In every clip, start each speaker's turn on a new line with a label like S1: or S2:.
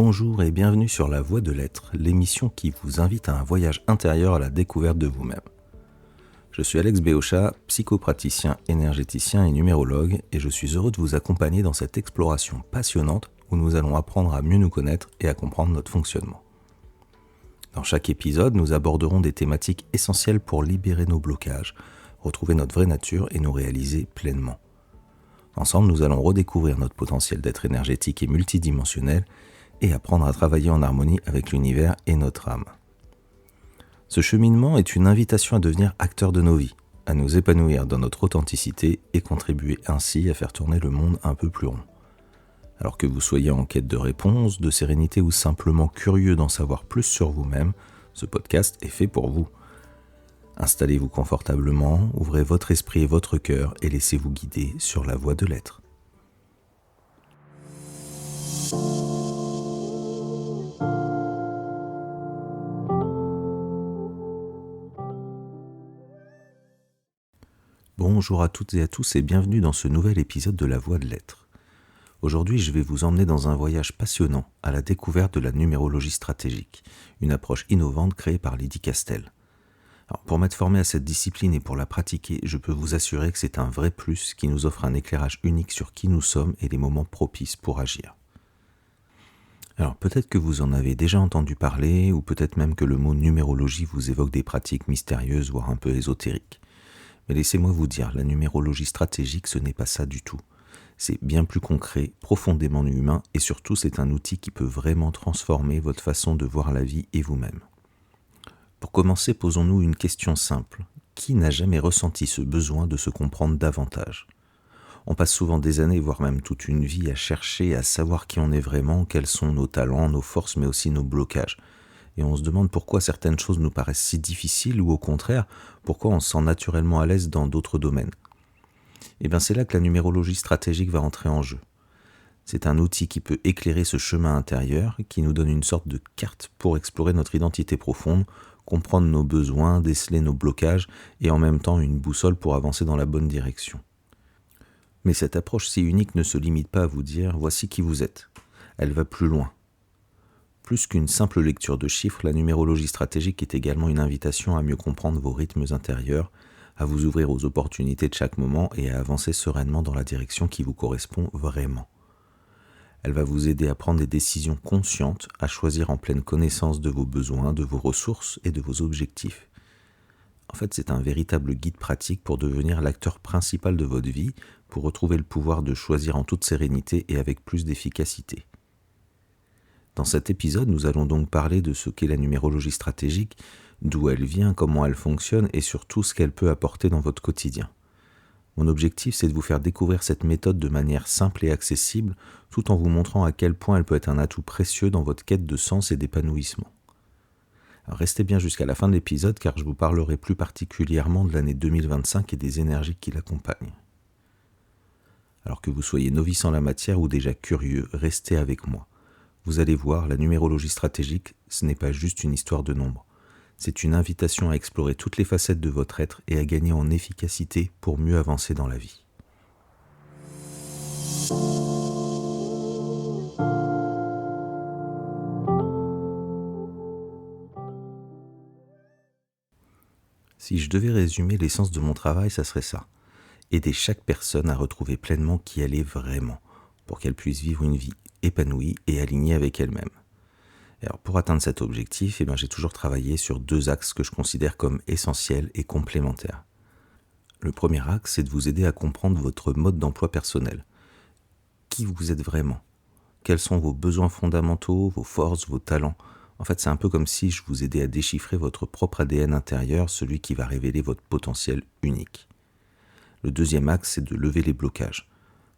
S1: Bonjour et bienvenue sur La Voie de l'Être, l'émission qui vous invite à un voyage intérieur à la découverte de vous-même. Je suis Alex Béochat, psychopraticien, énergéticien et numérologue, et je suis heureux de vous accompagner dans cette exploration passionnante où nous allons apprendre à mieux nous connaître et à comprendre notre fonctionnement. Dans chaque épisode, nous aborderons des thématiques essentielles pour libérer nos blocages, retrouver notre vraie nature et nous réaliser pleinement. Ensemble, nous allons redécouvrir notre potentiel d'être énergétique et multidimensionnel et apprendre à travailler en harmonie avec l'univers et notre âme. Ce cheminement est une invitation à devenir acteur de nos vies, à nous épanouir dans notre authenticité et contribuer ainsi à faire tourner le monde un peu plus rond. Alors que vous soyez en quête de réponses, de sérénité ou simplement curieux d'en savoir plus sur vous-même, ce podcast est fait pour vous. Installez-vous confortablement, ouvrez votre esprit et votre cœur et laissez-vous guider sur la voie de l'être. Bonjour à toutes et à tous et bienvenue dans ce nouvel épisode de La Voie de l'Être. Aujourd'hui, je vais vous emmener dans un voyage passionnant à la découverte de la numérologie stratégique, une approche innovante créée par Lydie Castel. Alors, pour m'être formé à cette discipline et pour la pratiquer, je peux vous assurer que c'est un vrai plus qui nous offre un éclairage unique sur qui nous sommes et les moments propices pour agir. Alors peut-être que vous en avez déjà entendu parler ou peut-être même que le mot numérologie vous évoque des pratiques mystérieuses voire un peu ésotériques. Mais laissez-moi vous dire, la numérologie stratégique, ce n'est pas ça du tout. C'est bien plus concret, profondément humain et surtout c'est un outil qui peut vraiment transformer votre façon de voir la vie et vous-même. Pour commencer, posons-nous une question simple. Qui n'a jamais ressenti ce besoin de se comprendre davantage ? On passe souvent des années, voire même toute une vie à chercher, à savoir qui on est vraiment, quels sont nos talents, nos forces, mais aussi nos blocages. Et on se demande pourquoi certaines choses nous paraissent si difficiles ou au contraire, pourquoi on se sent naturellement à l'aise dans d'autres domaines. Et bien c'est là que la numérologie stratégique va entrer en jeu. C'est un outil qui peut éclairer ce chemin intérieur, qui nous donne une sorte de carte pour explorer notre identité profonde, comprendre nos besoins, déceler nos blocages et en même temps une boussole pour avancer dans la bonne direction. Mais cette approche si unique ne se limite pas à vous dire « voici qui vous êtes ». Elle va plus loin. Plus qu'une simple lecture de chiffres, la numérologie stratégique est également une invitation à mieux comprendre vos rythmes intérieurs, à vous ouvrir aux opportunités de chaque moment et à avancer sereinement dans la direction qui vous correspond vraiment. Elle va vous aider à prendre des décisions conscientes, à choisir en pleine connaissance de vos besoins, de vos ressources et de vos objectifs. En fait, c'est un véritable guide pratique pour devenir l'acteur principal de votre vie, pour retrouver le pouvoir de choisir en toute sérénité et avec plus d'efficacité. Dans cet épisode, nous allons donc parler de ce qu'est la numérologie stratégique, d'où elle vient, comment elle fonctionne et surtout ce qu'elle peut apporter dans votre quotidien. Mon objectif, c'est de vous faire découvrir cette méthode de manière simple et accessible, tout en vous montrant à quel point elle peut être un atout précieux dans votre quête de sens et d'épanouissement. Alors restez bien jusqu'à la fin de l'épisode car je vous parlerai plus particulièrement de l'année 2025 et des énergies qui l'accompagnent. Alors que vous soyez novice en la matière ou déjà curieux, restez avec moi. Vous allez voir, la numérologie stratégique, ce n'est pas juste une histoire de nombres. C'est une invitation à explorer toutes les facettes de votre être et à gagner en efficacité pour mieux avancer dans la vie. Si je devais résumer l'essence de mon travail, ça serait ça. Aider chaque personne à retrouver pleinement qui elle est vraiment, pour qu'elle puisse vivre une vie épanouie et alignée avec elle-même. Et alors pour atteindre cet objectif, j'ai toujours travaillé sur deux axes que je considère comme essentiels et complémentaires. Le premier axe, c'est de vous aider à comprendre votre mode d'emploi personnel. Qui vous êtes vraiment ? Quels sont vos besoins fondamentaux, vos forces, vos talents ? En fait, c'est un peu comme si je vous aidais à déchiffrer votre propre ADN intérieur, celui qui va révéler votre potentiel unique. Le deuxième axe, c'est de lever les blocages.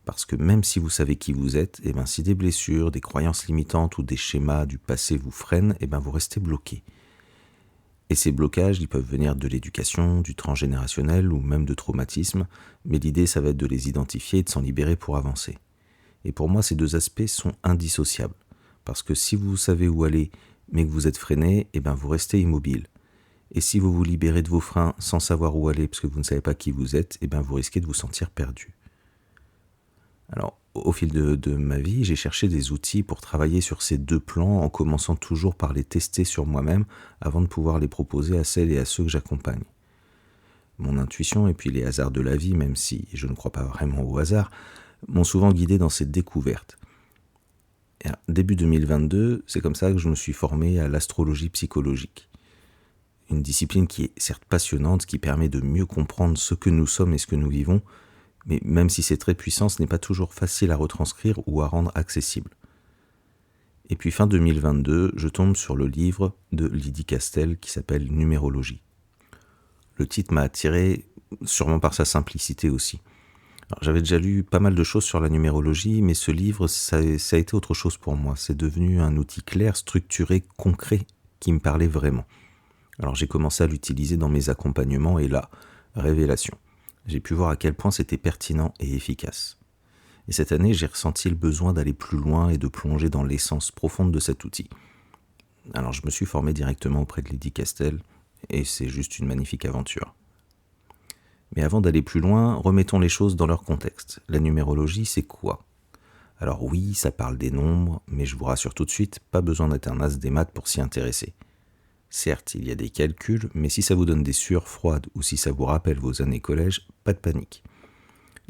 S1: Parce que même si vous savez qui vous êtes, si des blessures, des croyances limitantes ou des schémas du passé vous freinent, vous restez bloqué. Et ces blocages, ils peuvent venir de l'éducation, du transgénérationnel ou même de traumatismes, mais l'idée, ça va être de les identifier et de s'en libérer pour avancer. Et pour moi, ces deux aspects sont indissociables. Parce que si vous savez où aller, mais que vous êtes freiné, vous restez immobile. Et si vous vous libérez de vos freins sans savoir où aller, parce que vous ne savez pas qui vous êtes, vous risquez de vous sentir perdu. Alors, Au fil de ma vie, j'ai cherché des outils pour travailler sur ces deux plans en commençant toujours par les tester sur moi-même avant de pouvoir les proposer à celles et à ceux que j'accompagne. Mon intuition et puis les hasards de la vie, même si je ne crois pas vraiment au hasard, m'ont souvent guidé dans cette découverte. Et début 2022, c'est comme ça que je me suis formé à l'astrologie psychologique. Une discipline qui est certes passionnante, qui permet de mieux comprendre ce que nous sommes et ce que nous vivons, mais même si c'est très puissant, ce n'est pas toujours facile à retranscrire ou à rendre accessible. Et puis fin 2022, je tombe sur le livre de Lydie Castel qui s'appelle Numérologie. Le titre m'a attiré, sûrement par sa simplicité aussi. Alors, j'avais déjà lu pas mal de choses sur la numérologie, mais ce livre, ça a été autre chose pour moi. C'est devenu un outil clair, structuré, concret, qui me parlait vraiment. Alors j'ai commencé à l'utiliser dans mes accompagnements et là, révélation. J'ai pu voir à quel point c'était pertinent et efficace. Et cette année, j'ai ressenti le besoin d'aller plus loin et de plonger dans l'essence profonde de cet outil. Alors je me suis formé directement auprès de Lydie Castel, et c'est juste une magnifique aventure. Mais avant d'aller plus loin, remettons les choses dans leur contexte. La numérologie, c'est quoi ? Alors oui, ça parle des nombres, mais je vous rassure tout de suite, pas besoin d'être un as des maths pour s'y intéresser. Certes, il y a des calculs, mais si ça vous donne des sueurs froides ou si ça vous rappelle vos années collège, pas de panique.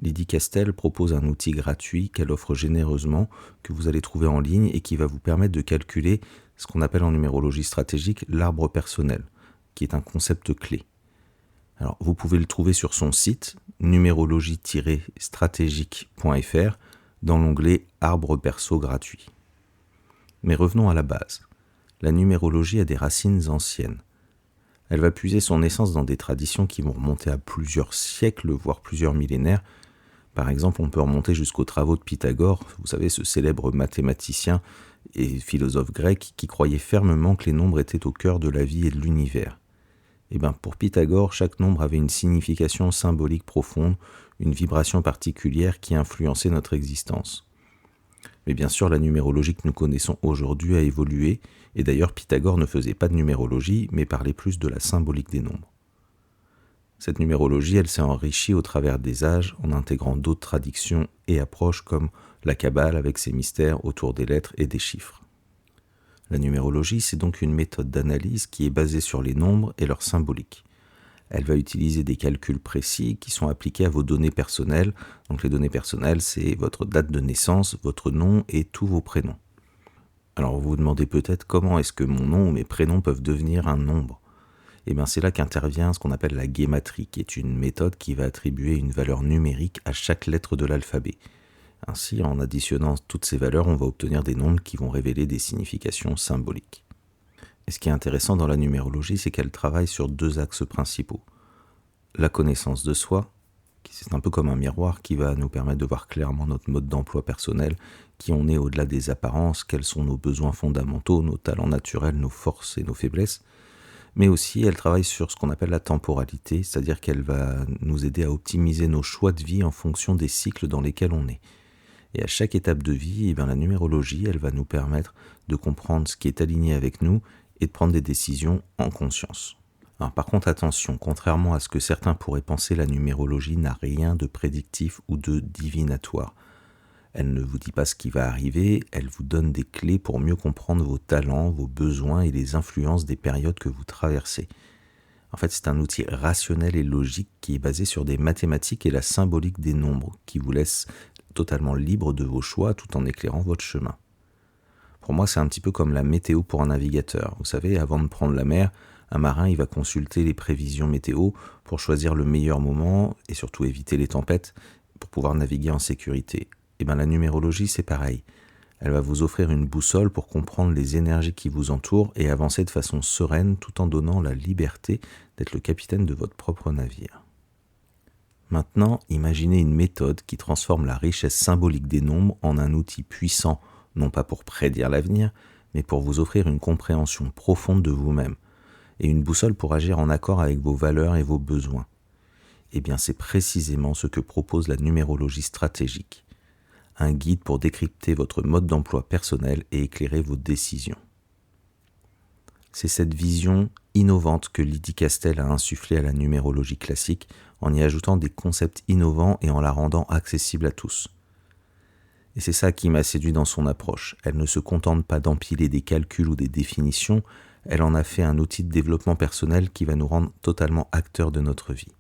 S1: Lydie Castel propose un outil gratuit qu'elle offre généreusement, que vous allez trouver en ligne et qui va vous permettre de calculer ce qu'on appelle en numérologie stratégique l'arbre personnel, qui est un concept clé. Alors, vous pouvez le trouver sur son site numérologie-stratégique.fr dans l'onglet Arbre perso gratuit. Mais revenons à la base. La numérologie a des racines anciennes. Elle va puiser son essence dans des traditions qui vont remonter à plusieurs siècles, voire plusieurs millénaires. Par exemple, on peut remonter jusqu'aux travaux de Pythagore, vous savez, ce célèbre mathématicien et philosophe grec qui croyait fermement que les nombres étaient au cœur de la vie et de l'univers. Et bien, pour Pythagore, chaque nombre avait une signification symbolique profonde, une vibration particulière qui influençait notre existence. Mais bien sûr, la numérologie que nous connaissons aujourd'hui a évolué, et d'ailleurs Pythagore ne faisait pas de numérologie, mais parlait plus de la symbolique des nombres. Cette numérologie, elle s'est enrichie au travers des âges en intégrant d'autres traditions et approches comme la Kabbale avec ses mystères autour des lettres et des chiffres. La numérologie, c'est donc une méthode d'analyse qui est basée sur les nombres et leur symbolique. Elle va utiliser des calculs précis qui sont appliqués à vos données personnelles. Donc les données personnelles, c'est votre date de naissance, votre nom et tous vos prénoms. Alors vous vous demandez peut-être comment est-ce que mon nom ou mes prénoms peuvent devenir un nombre. Et bien c'est là qu'intervient ce qu'on appelle la guématrie, qui est une méthode qui va attribuer une valeur numérique à chaque lettre de l'alphabet. Ainsi, en additionnant toutes ces valeurs, on va obtenir des nombres qui vont révéler des significations symboliques. Et ce qui est intéressant dans la numérologie, c'est qu'elle travaille sur deux axes principaux. La connaissance de soi, c'est un peu comme un miroir qui va nous permettre de voir clairement notre mode d'emploi personnel, qui on est au-delà des apparences, quels sont nos besoins fondamentaux, nos talents naturels, nos forces et nos faiblesses. Mais aussi, elle travaille sur ce qu'on appelle la temporalité, c'est-à-dire qu'elle va nous aider à optimiser nos choix de vie en fonction des cycles dans lesquels on est. Et à chaque étape de vie, la numérologie, elle va nous permettre de comprendre ce qui est aligné avec nous et de prendre des décisions en conscience. Alors, par contre, attention, contrairement à ce que certains pourraient penser, la numérologie n'a rien de prédictif ou de divinatoire. Elle ne vous dit pas ce qui va arriver, elle vous donne des clés pour mieux comprendre vos talents, vos besoins et les influences des périodes que vous traversez. En fait, c'est un outil rationnel et logique qui est basé sur des mathématiques et la symbolique des nombres, qui vous laisse totalement libre de vos choix tout en éclairant votre chemin. Pour moi, c'est un petit peu comme la météo pour un navigateur. Vous savez, avant de prendre la mer, un marin il va consulter les prévisions météo pour choisir le meilleur moment et surtout éviter les tempêtes pour pouvoir naviguer en sécurité. Et bien la numérologie, c'est pareil. Elle va vous offrir une boussole pour comprendre les énergies qui vous entourent et avancer de façon sereine tout en donnant la liberté d'être le capitaine de votre propre navire. Maintenant, imaginez une méthode qui transforme la richesse symbolique des nombres en un outil puissant, non pas pour prédire l'avenir, mais pour vous offrir une compréhension profonde de vous-même, et une boussole pour agir en accord avec vos valeurs et vos besoins. Eh bien, c'est précisément ce que propose la numérologie stratégique, un guide pour décrypter votre mode d'emploi personnel et éclairer vos décisions. C'est cette vision innovante que Lydie Castel a insufflée à la numérologie classique en y ajoutant des concepts innovants et en la rendant accessible à tous. Et c'est ça qui m'a séduit dans son approche. Elle ne se contente pas d'empiler des calculs ou des définitions, elle en a fait un outil de développement personnel qui va nous rendre totalement acteurs de notre vie.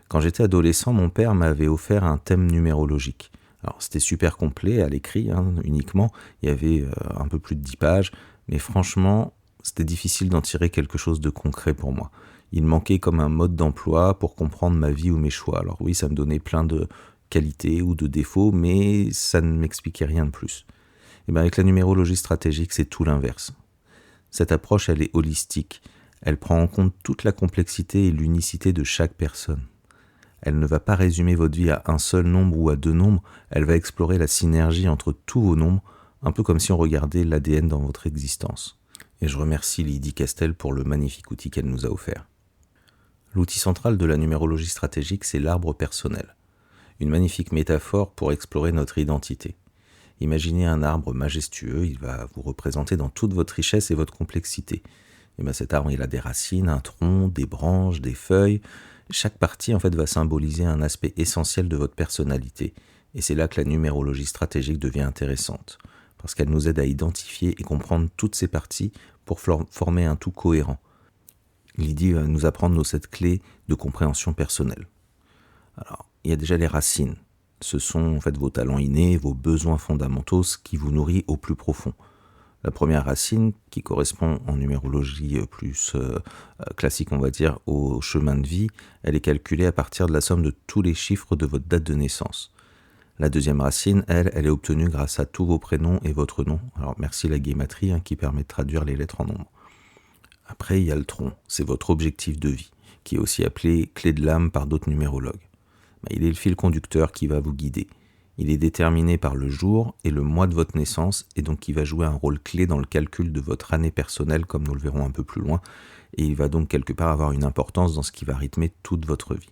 S1: Quand j'étais adolescent, mon père m'avait offert un thème numérologique. Alors c'était super complet à l'écrit, uniquement, il y avait un peu plus de 10 pages, mais franchement, c'était difficile d'en tirer quelque chose de concret pour moi. Il manquait comme un mode d'emploi pour comprendre ma vie ou mes choix. Alors oui, ça me donnait plein de qualités ou de défauts, mais ça ne m'expliquait rien de plus. Et bien avec la numérologie stratégique, c'est tout l'inverse. Cette approche, elle est holistique. Elle prend en compte toute la complexité et l'unicité de chaque personne. Elle ne va pas résumer votre vie à un seul nombre ou à 2 nombres, elle va explorer la synergie entre tous vos nombres, un peu comme si on regardait l'ADN dans votre existence. Et je remercie Lydie Castel pour le magnifique outil qu'elle nous a offert. L'outil central de la numérologie stratégique, c'est l'arbre personnel. Une magnifique métaphore pour explorer notre identité. Imaginez un arbre majestueux, il va vous représenter dans toute votre richesse et votre complexité. Et bien cet arbre, il a des racines, un tronc, des branches, des feuilles. Chaque partie en fait va symboliser un aspect essentiel de votre personnalité. Et c'est là que la numérologie stratégique devient intéressante, parce qu'elle nous aide à identifier et comprendre toutes ces parties pour former un tout cohérent. Lydie va nous apprendre nos 7 clés de compréhension personnelle. Alors, il y a déjà les racines. Ce sont en fait vos talents innés, vos besoins fondamentaux, ce qui vous nourrit au plus profond. La première racine, qui correspond en numérologie plus classique, on va dire, au chemin de vie, elle est calculée à partir de la somme de tous les chiffres de votre date de naissance. La deuxième racine, elle est obtenue grâce à tous vos prénoms et votre nom. Alors merci la guématrie qui permet de traduire les lettres en nombres. Après, il y a le tronc, c'est votre objectif de vie, qui est aussi appelé clé de l'âme par d'autres numérologues. Il est le fil conducteur qui va vous guider. Il est déterminé par le jour et le mois de votre naissance et donc il va jouer un rôle clé dans le calcul de votre année personnelle comme nous le verrons un peu plus loin et il va donc quelque part avoir une importance dans ce qui va rythmer toute votre vie.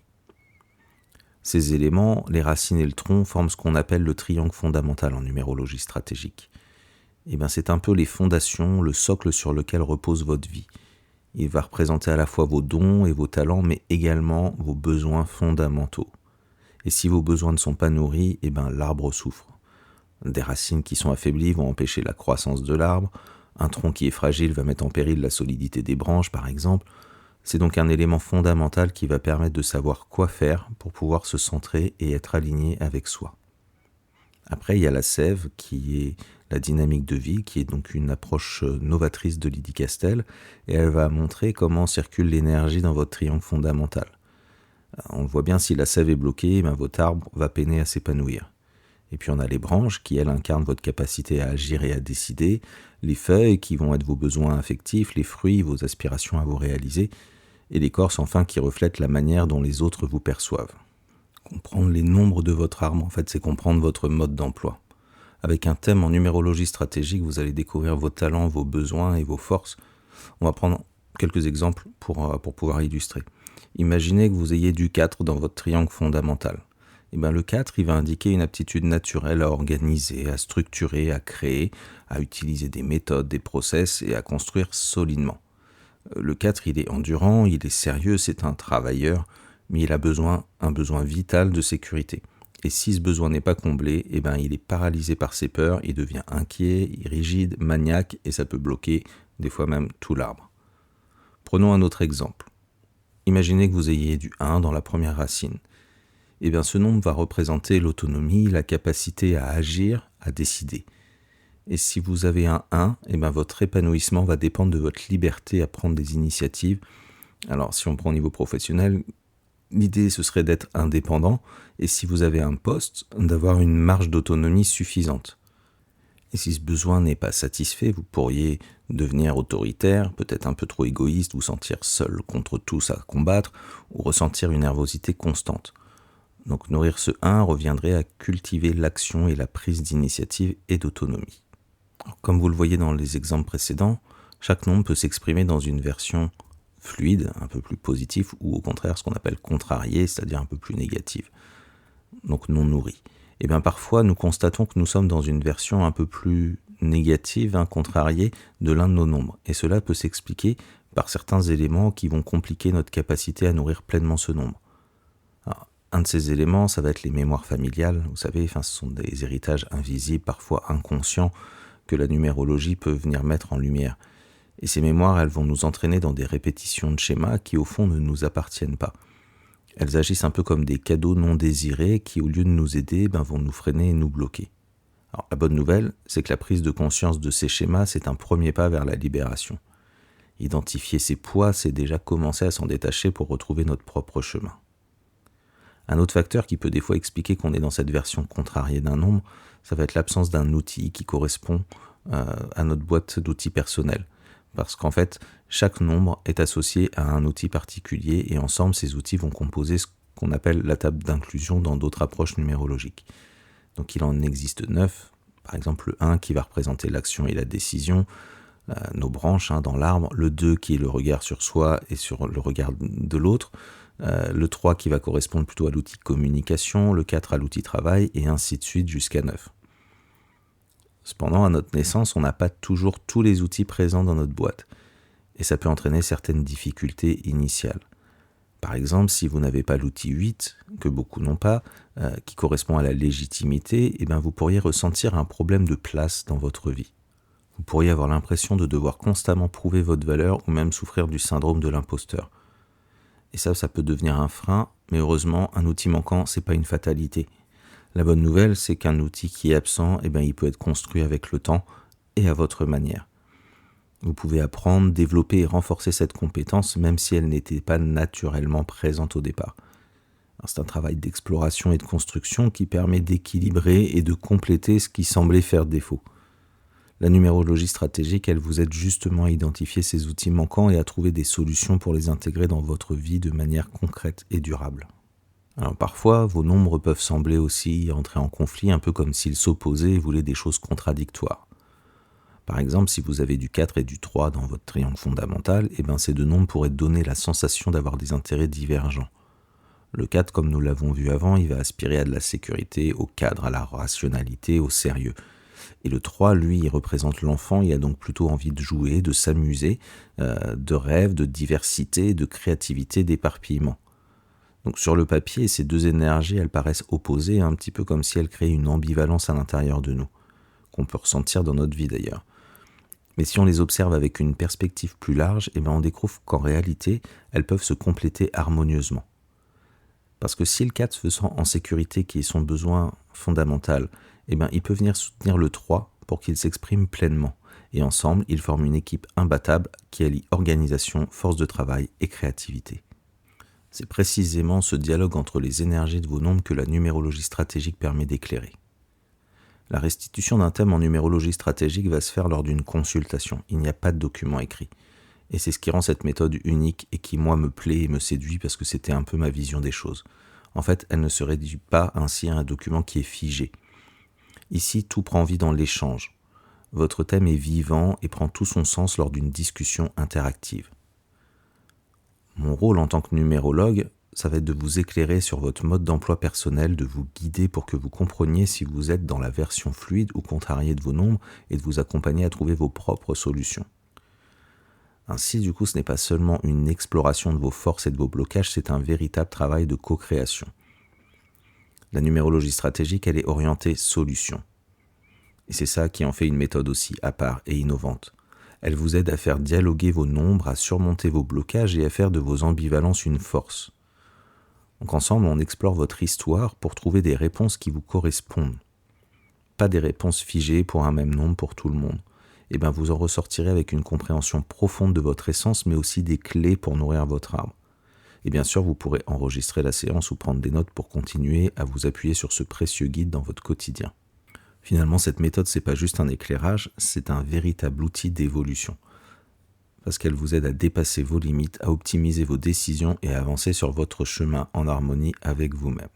S1: Ces éléments, les racines et le tronc, forment ce qu'on appelle le triangle fondamental en numérologie stratégique. Et c'est un peu les fondations, le socle sur lequel repose votre vie. Il va représenter à la fois vos dons et vos talents mais également vos besoins fondamentaux. Et si vos besoins ne sont pas nourris, l'arbre souffre. Des racines qui sont affaiblies vont empêcher la croissance de l'arbre. Un tronc qui est fragile va mettre en péril la solidité des branches, par exemple. C'est donc un élément fondamental qui va permettre de savoir quoi faire pour pouvoir se centrer et être aligné avec soi. Après, il y a la sève, qui est la dynamique de vie, qui est donc une approche novatrice de Lydie Castel, et elle va montrer comment circule l'énergie dans votre triangle fondamental. On le voit bien, si la sève est bloquée, votre arbre va peiner à s'épanouir. Et puis on a les branches qui, elles, incarnent votre capacité à agir et à décider, les feuilles qui vont être vos besoins affectifs, les fruits, vos aspirations à vous réaliser, et l'écorce enfin qui reflète la manière dont les autres vous perçoivent. Comprendre les nombres de votre arbre, en fait, c'est comprendre votre mode d'emploi. Avec un thème en numérologie stratégique, vous allez découvrir vos talents, vos besoins et vos forces. On va prendre quelques exemples pour pouvoir illustrer. Imaginez que vous ayez du 4 dans votre triangle fondamental. Le 4, il va indiquer une aptitude naturelle à organiser, à structurer, à créer, à utiliser des méthodes, des process et à construire solidement. Le 4, il est endurant, il est sérieux, c'est un travailleur, mais il a un besoin vital de sécurité. Et si ce besoin n'est pas comblé, il est paralysé par ses peurs, il devient inquiet, rigide, maniaque, et ça peut bloquer des fois même tout l'arbre. Prenons un autre exemple. Imaginez que vous ayez du 1 dans la première racine. Ce nombre va représenter l'autonomie, la capacité à agir, à décider. Et si vous avez un 1, votre épanouissement va dépendre de votre liberté à prendre des initiatives. Alors, si on prend au niveau professionnel, l'idée ce serait d'être indépendant, et si vous avez un poste, d'avoir une marge d'autonomie suffisante. Et si ce besoin n'est pas satisfait, vous pourriez devenir autoritaire, peut-être un peu trop égoïste, vous sentir seul contre tous à combattre, ou ressentir une nervosité constante. Donc nourrir ce 1 reviendrait à cultiver l'action et la prise d'initiative et d'autonomie. Alors, comme vous le voyez dans les exemples précédents, chaque nombre peut s'exprimer dans une version fluide, un peu plus positive, ou au contraire ce qu'on appelle contrariée, c'est-à-dire un peu plus négative, donc non nourrie. Parfois nous constatons que nous sommes dans une version un peu plus négative, contrariée de l'un de nos nombres, et cela peut s'expliquer par certains éléments qui vont compliquer notre capacité à nourrir pleinement ce nombre. Alors, Un de ces éléments, ça va être les mémoires familiales. Vous savez, ce sont des héritages invisibles, parfois inconscients, que la numérologie peut venir mettre en lumière. Et ces mémoires, elles vont nous entraîner dans des répétitions de schémas qui, au fond, ne nous appartiennent pas. Elles agissent un peu comme des cadeaux non désirés qui, au lieu de nous aider, vont nous freiner et nous bloquer. Alors, la bonne nouvelle, c'est que la prise de conscience de ces schémas, c'est un premier pas vers la libération. Identifier ces poids, c'est déjà commencer à s'en détacher pour retrouver notre propre chemin. Un autre facteur qui peut des fois expliquer qu'on est dans cette version contrariée d'un nombre, ça va être l'absence d'un outil qui correspond à notre boîte d'outils personnels. Parce qu'en fait, chaque nombre est associé à un outil particulier et ensemble, ces outils vont composer ce qu'on appelle la table d'inclusion dans d'autres approches numérologiques. Donc il en existe 9, par exemple le 1 qui va représenter l'action et la décision, nos branches dans l'arbre, le 2 qui est le regard sur soi et sur le regard de l'autre, le 3 qui va correspondre plutôt à l'outil communication, le 4 à l'outil travail, et ainsi de suite jusqu'à 9. Cependant, à notre naissance, on n'a pas toujours tous les outils présents dans notre boîte, et ça peut entraîner certaines difficultés initiales. Par exemple, si vous n'avez pas l'outil 8, que beaucoup n'ont pas, qui correspond à la légitimité, vous pourriez ressentir un problème de place dans votre vie. Vous pourriez avoir l'impression de devoir constamment prouver votre valeur ou même souffrir du syndrome de l'imposteur. Et ça peut devenir un frein, mais heureusement, un outil manquant, c'est pas une fatalité. La bonne nouvelle, c'est qu'un outil qui est absent, il peut être construit avec le temps et à votre manière. Vous pouvez apprendre, développer et renforcer cette compétence, même si elle n'était pas naturellement présente au départ. Alors, c'est un travail d'exploration et de construction qui permet d'équilibrer et de compléter ce qui semblait faire défaut. La numérologie stratégique, elle vous aide justement à identifier ces outils manquants et à trouver des solutions pour les intégrer dans votre vie de manière concrète et durable. Alors parfois, vos nombres peuvent sembler aussi entrer en conflit, un peu comme s'ils s'opposaient et voulaient des choses contradictoires. Par exemple, si vous avez du 4 et du 3 dans votre triangle fondamental, ces deux nombres pourraient donner la sensation d'avoir des intérêts divergents. Le 4, comme nous l'avons vu avant, il va aspirer à de la sécurité, au cadre, à la rationalité, au sérieux. Et le 3, lui, il représente l'enfant, il a donc plutôt envie de jouer, de s'amuser, de rêve, de diversité, de créativité, d'éparpillement. Donc sur le papier, ces deux énergies, elles paraissent opposées, un petit peu comme si elles créaient une ambivalence à l'intérieur de nous, qu'on peut ressentir dans notre vie d'ailleurs. Mais si on les observe avec une perspective plus large, on découvre qu'en réalité, elles peuvent se compléter harmonieusement. Parce que si le 4 se sent en sécurité, qui est son besoin fondamental, il peut venir soutenir le 3 pour qu'il s'exprime pleinement. Et ensemble, ils forment une équipe imbattable qui allie organisation, force de travail et créativité. C'est précisément ce dialogue entre les énergies de vos nombres que la numérologie stratégique permet d'éclairer. La restitution d'un thème en numérologie stratégique va se faire lors d'une consultation. Il n'y a pas de document écrit. Et c'est ce qui rend cette méthode unique et qui, moi, me plaît et me séduit parce que c'était un peu ma vision des choses. En fait, elle ne se réduit pas ainsi à un document qui est figé. Ici, tout prend vie dans l'échange. Votre thème est vivant et prend tout son sens lors d'une discussion interactive. Mon rôle en tant que numérologue, ça va être de vous éclairer sur votre mode d'emploi personnel, de vous guider pour que vous compreniez si vous êtes dans la version fluide ou contrariée de vos nombres et de vous accompagner à trouver vos propres solutions. Ainsi, du coup, ce n'est pas seulement une exploration de vos forces et de vos blocages, c'est un véritable travail de co-création. La numérologie stratégique, elle est orientée solution. Et c'est ça qui en fait une méthode aussi à part et innovante. Elle vous aide à faire dialoguer vos nombres, à surmonter vos blocages et à faire de vos ambivalences une force. Donc ensemble, on explore votre histoire pour trouver des réponses qui vous correspondent. Pas des réponses figées pour un même nombre pour tout le monde. Vous en ressortirez avec une compréhension profonde de votre essence, mais aussi des clés pour nourrir votre arbre. Et bien sûr, vous pourrez enregistrer la séance ou prendre des notes pour continuer à vous appuyer sur ce précieux guide dans votre quotidien. Finalement, cette méthode, c'est pas juste un éclairage, c'est un véritable outil d'évolution. Parce qu'elle vous aide à dépasser vos limites, à optimiser vos décisions et à avancer sur votre chemin en harmonie avec vous-même.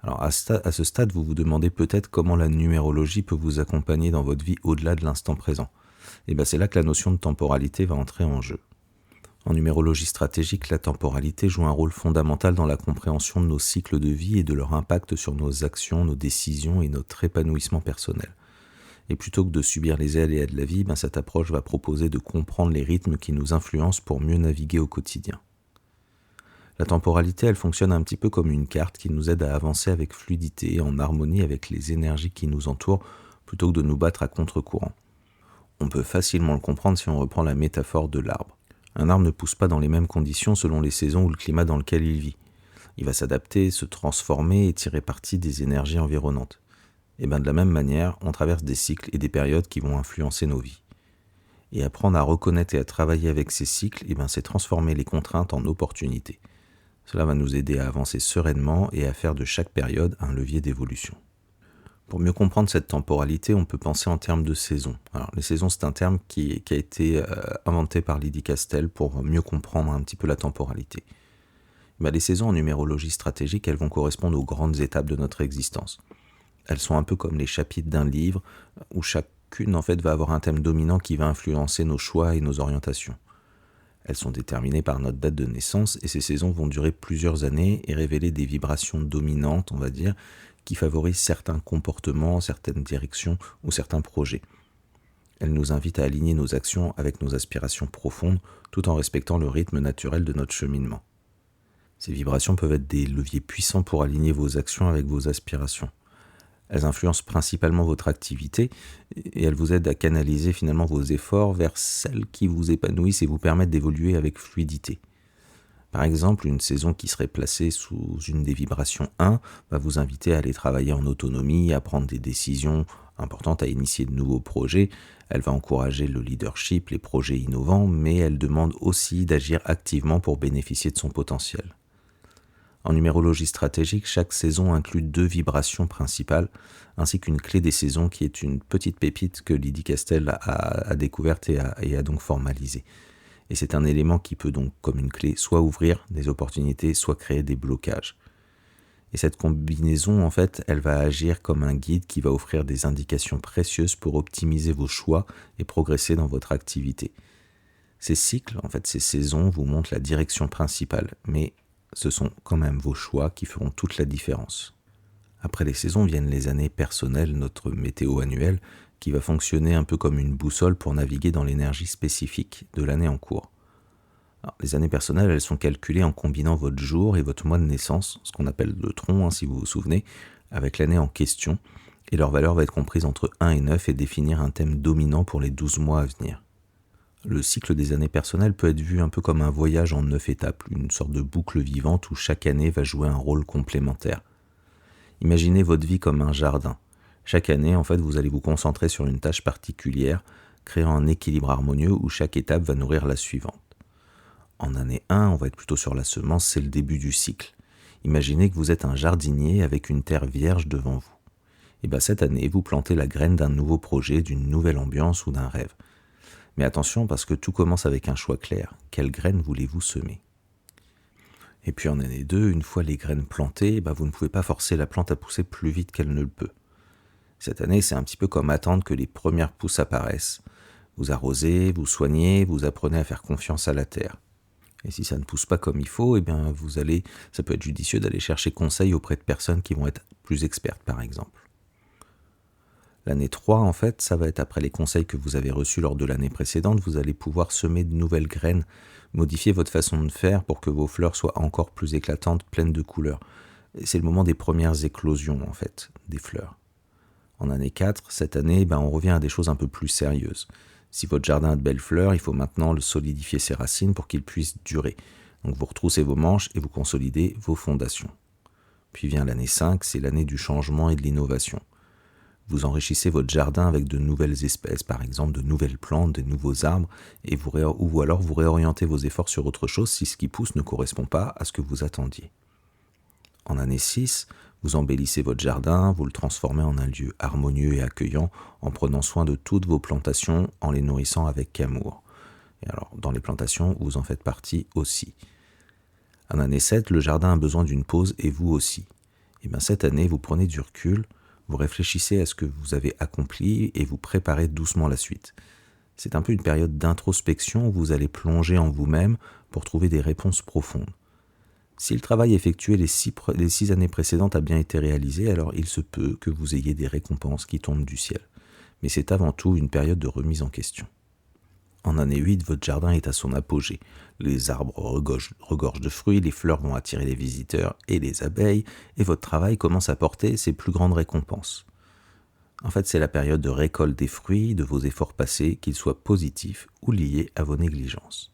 S1: Alors à ce stade, vous vous demandez peut-être comment la numérologie peut vous accompagner dans votre vie au-delà de l'instant présent. C'est là que la notion de temporalité va entrer en jeu. En numérologie stratégique, la temporalité joue un rôle fondamental dans la compréhension de nos cycles de vie et de leur impact sur nos actions, nos décisions et notre épanouissement personnel. Et plutôt que de subir les aléas de la vie, cette approche va proposer de comprendre les rythmes qui nous influencent pour mieux naviguer au quotidien. La temporalité, elle fonctionne un petit peu comme une carte qui nous aide à avancer avec fluidité, en harmonie avec les énergies qui nous entourent, plutôt que de nous battre à contre-courant. On peut facilement le comprendre si on reprend la métaphore de l'arbre. Un arbre ne pousse pas dans les mêmes conditions selon les saisons ou le climat dans lequel il vit. Il va s'adapter, se transformer et tirer parti des énergies environnantes. Et bien de la même manière, on traverse des cycles et des périodes qui vont influencer nos vies. Et apprendre à reconnaître et à travailler avec ces cycles, c'est transformer les contraintes en opportunités. Cela va nous aider à avancer sereinement et à faire de chaque période un levier d'évolution. Pour mieux comprendre cette temporalité, on peut penser en termes de saisons. Alors, les saisons, c'est un terme qui a été inventé par Lydie Castel pour mieux comprendre un petit peu la temporalité. Les saisons en numérologie stratégique, elles vont correspondre aux grandes étapes de notre existence. Elles sont un peu comme les chapitres d'un livre où chacune en fait va avoir un thème dominant qui va influencer nos choix et nos orientations. Elles sont déterminées par notre date de naissance et ces saisons vont durer plusieurs années et révéler des vibrations dominantes, on va dire, qui favorisent certains comportements, certaines directions ou certains projets. Elles nous invitent à aligner nos actions avec nos aspirations profondes tout en respectant le rythme naturel de notre cheminement. Ces vibrations peuvent être des leviers puissants pour aligner vos actions avec vos aspirations. Elles influencent principalement votre activité et elles vous aident à canaliser finalement vos efforts vers celles qui vous épanouissent et vous permettent d'évoluer avec fluidité. Par exemple, une saison qui serait placée sous une des vibrations 1 va vous inviter à aller travailler en autonomie, à prendre des décisions importantes, à initier de nouveaux projets. Elle va encourager le leadership, les projets innovants, mais elle demande aussi d'agir activement pour bénéficier de son potentiel. En numérologie stratégique, chaque saison inclut 2 vibrations principales, ainsi qu'une clé des saisons qui est une petite pépite que Lydie Castel a découverte et a donc formalisée. Et c'est un élément qui peut donc, comme une clé, soit ouvrir des opportunités, soit créer des blocages. Et cette combinaison, en fait, elle va agir comme un guide qui va offrir des indications précieuses pour optimiser vos choix et progresser dans votre activité. Ces cycles, en fait, ces saisons vous montrent la direction principale, mais ce sont quand même vos choix qui feront toute la différence. Après les saisons viennent les années personnelles, notre météo annuelle, qui va fonctionner un peu comme une boussole pour naviguer dans l'énergie spécifique de l'année en cours. Alors, les années personnelles, elles sont calculées en combinant votre jour et votre mois de naissance, ce qu'on appelle le tronc, si vous vous souvenez, avec l'année en question, et leur valeur va être comprise entre 1 et 9 et définir un thème dominant pour les 12 mois à venir. Le cycle des années personnelles peut être vu un peu comme un voyage en 9 étapes, une sorte de boucle vivante où chaque année va jouer un rôle complémentaire. Imaginez votre vie comme un jardin. Chaque année, en fait, vous allez vous concentrer sur une tâche particulière, créant un équilibre harmonieux où chaque étape va nourrir la suivante. En année 1, on va être plutôt sur la semence, c'est le début du cycle. Imaginez que vous êtes un jardinier avec une terre vierge devant vous. Et cette année, vous plantez la graine d'un nouveau projet, d'une nouvelle ambiance ou d'un rêve. Mais attention, parce que tout commence avec un choix clair. Quelle graine voulez-vous semer ? Et puis en année 2, une fois les graines plantées, vous ne pouvez pas forcer la plante à pousser plus vite qu'elle ne le peut. Cette année, c'est un petit peu comme attendre que les premières pousses apparaissent. Vous arrosez, vous soignez, vous apprenez à faire confiance à la terre. Et si ça ne pousse pas comme il faut, ça peut être judicieux d'aller chercher conseil auprès de personnes qui vont être plus expertes, par exemple. L'année 3, en fait, ça va être après les conseils que vous avez reçus lors de l'année précédente, vous allez pouvoir semer de nouvelles graines, modifier votre façon de faire pour que vos fleurs soient encore plus éclatantes, pleines de couleurs. Et c'est le moment des premières éclosions, en fait, des fleurs. En année 4, cette année, on revient à des choses un peu plus sérieuses. Si votre jardin a de belles fleurs, il faut maintenant le solidifier ses racines pour qu'il puisse durer. Donc vous retroussez vos manches et vous consolidez vos fondations. Puis vient l'année 5, c'est l'année du changement et de l'innovation. Vous enrichissez votre jardin avec de nouvelles espèces, par exemple de nouvelles plantes, de nouveaux arbres, ou alors vous réorientez vos efforts sur autre chose si ce qui pousse ne correspond pas à ce que vous attendiez. En année 6, vous embellissez votre jardin, vous le transformez en un lieu harmonieux et accueillant en prenant soin de toutes vos plantations, en les nourrissant avec amour. Et alors, dans les plantations, vous en faites partie aussi. En année 7, le jardin a besoin d'une pause et vous aussi. Cette année, vous prenez du recul, vous réfléchissez à ce que vous avez accompli et vous préparez doucement la suite. C'est un peu une période d'introspection où vous allez plonger en vous-même pour trouver des réponses profondes. Si le travail effectué les 6 années précédentes a bien été réalisé, alors il se peut que vous ayez des récompenses qui tombent du ciel. Mais c'est avant tout une période de remise en question. En année 8, votre jardin est à son apogée. Les arbres regorgent de fruits, les fleurs vont attirer les visiteurs et les abeilles, et votre travail commence à porter ses plus grandes récompenses. En fait, c'est la période de récolte des fruits de vos efforts passés, qu'ils soient positifs ou liés à vos négligences.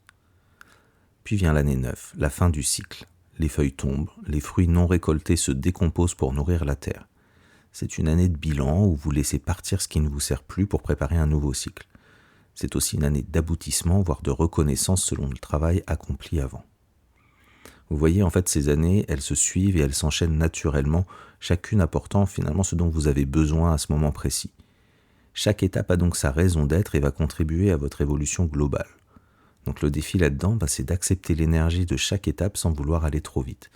S1: Puis vient l'année 9, la fin du cycle. Les feuilles tombent, les fruits non récoltés se décomposent pour nourrir la terre. C'est une année de bilan où vous laissez partir ce qui ne vous sert plus pour préparer un nouveau cycle. C'est aussi une année d'aboutissement, voire de reconnaissance selon le travail accompli avant. Vous voyez, en fait, ces années, elles se suivent et elles s'enchaînent naturellement, chacune apportant finalement ce dont vous avez besoin à ce moment précis. Chaque étape a donc sa raison d'être et va contribuer à votre évolution globale. Donc le défi là-dedans, c'est d'accepter l'énergie de chaque étape sans vouloir aller trop vite.